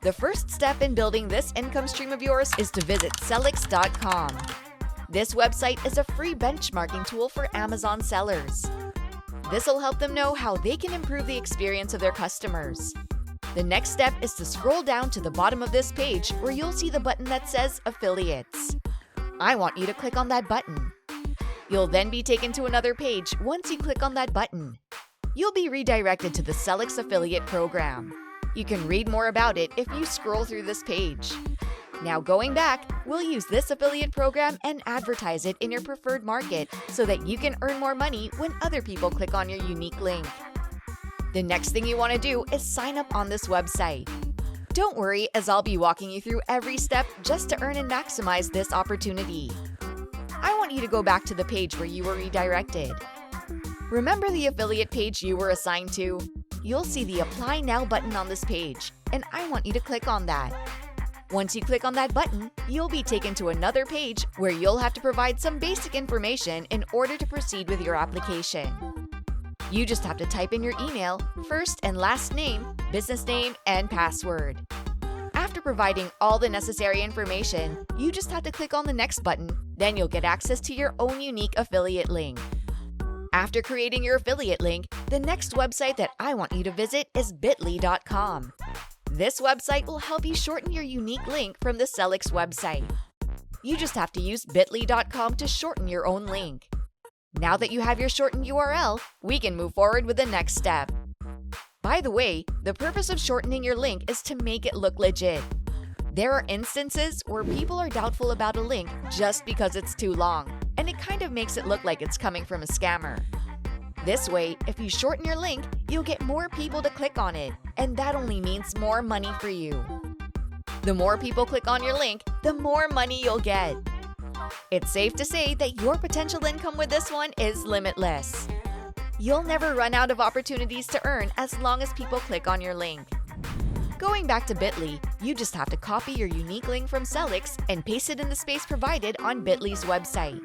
The first step in building this income stream of yours is to visit sellix.com. This website is a free benchmarking tool for Amazon sellers. This will help them know how they can improve the experience of their customers. The next step is to scroll down to the bottom of this page where you'll see the button that says Affiliates. I want you to click on that button. You'll then be taken to another page once you click on that button. You'll be redirected to the Sellix Affiliate Program. You can read more about it if you scroll through this page. Now going back, we'll use this affiliate program and advertise it in your preferred market so that you can earn more money when other people click on your unique link. The next thing you want to do is sign up on this website. Don't worry, as I'll be walking you through every step just to earn and maximize this opportunity. I want you to go back to the page where you were redirected. Remember the affiliate page you were assigned to? You'll see the Apply Now button on this page, and I want you to click on that. Once you click on that button, you'll be taken to another page where you'll have to provide some basic information in order to proceed with your application. You just have to type in your email, first and last name, business name, and password. After providing all the necessary information, you just have to click on the next button, then you'll get access to your own unique affiliate link. After creating your affiliate link, the next website that I want you to visit is bit.ly.com. This website will help you shorten your unique link from the Sellix website. You just have to use bit.ly.com to shorten your own link. Now that you have your shortened URL, we can move forward with the next step. By the way, the purpose of shortening your link is to make it look legit. There are instances where people are doubtful about a link just because it's too long, and it kind of makes it look like it's coming from a scammer. This way, if you shorten your link, you'll get more people to click on it, and that only means more money for you. The more people click on your link, the more money you'll get. It's safe to say that your potential income with this one is limitless. You'll never run out of opportunities to earn as long as people click on your link. Going back to Bit.ly, you just have to copy your unique link from Sellix and paste it in the space provided on Bit.ly's website.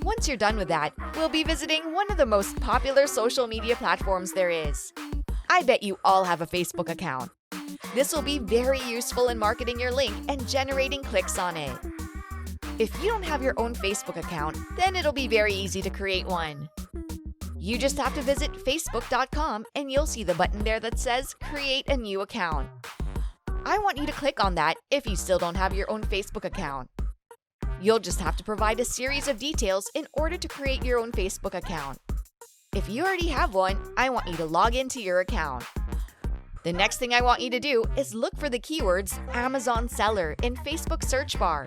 Once you're done with that, we'll be visiting one of the most popular social media platforms there is. I bet you all have a Facebook account. This will be very useful in marketing your link and generating clicks on it. If you don't have your own Facebook account, then it'll be very easy to create one. You just have to visit facebook.com and you'll see the button there that says Create a New Account. I want you to click on that if you still don't have your own Facebook account. You'll just have to provide a series of details in order to create your own Facebook account. If you already have one, I want you to log into your account. The next thing I want you to do is look for the keywords Amazon Seller in Facebook search bar.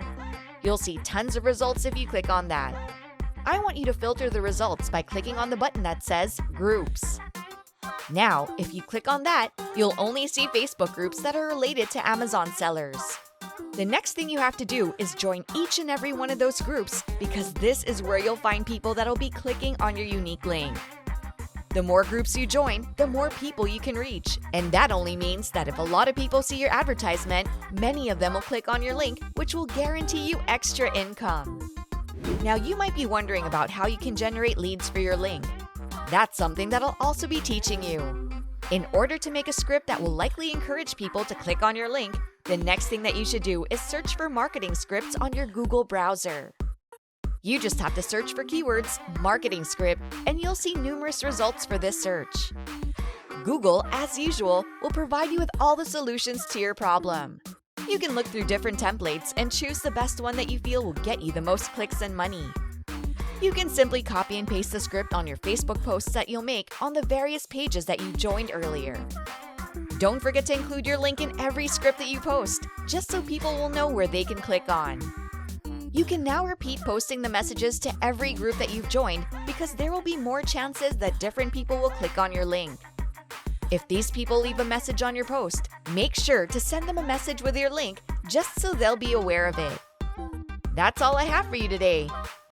You'll see tons of results if you click on that. I want you to filter the results by clicking on the button that says Groups. Now, if you click on that, you'll only see Facebook groups that are related to Amazon sellers. The next thing you have to do is join each and every one of those groups because this is where you'll find people that'll be clicking on your unique link. The more groups you join, the more people you can reach. And that only means that if a lot of people see your advertisement, many of them will click on your link, which will guarantee you extra income. Now, you might be wondering about how you can generate leads for your link. That's something that I'll also be teaching you. In order to make a script that will likely encourage people to click on your link, the next thing that you should do is search for marketing scripts on your Google browser. You just have to search for keywords, marketing script, and you'll see numerous results for this search. Google, as usual, will provide you with all the solutions to your problem. You can look through different templates and choose the best one that you feel will get you the most clicks and money. You can simply copy and paste the script on your Facebook posts that you'll make on the various pages that you joined earlier. Don't forget to include your link in every script that you post, just so people will know where they can click on. You can now repeat posting the messages to every group that you've joined because there will be more chances that different people will click on your link. If these people leave a message on your post, make sure to send them a message with your link just so they'll be aware of it. That's all I have for you today.